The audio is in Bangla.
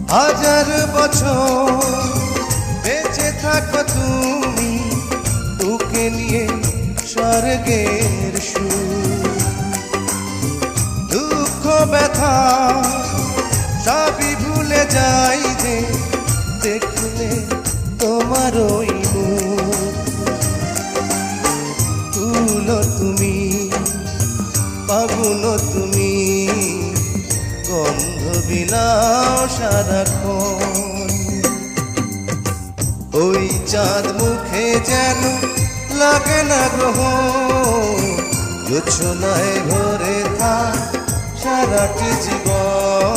হাজার বছর বেঁচে থাকো তুমি, তোকে নিয়ে স্বর্গের সুর। দুঃখ ব্যথা সবই ভুলে যাই যে দেখলে তোমার ওই মুখ। তুলো তুমি, ফাগুনো তুমি, গন্ধ বিলাও সারাক্ষণ। ওই চাঁদ মুখে যেন লাগে না গ্রহ, জোছনায় ভরে থাক সারাটি জীবন।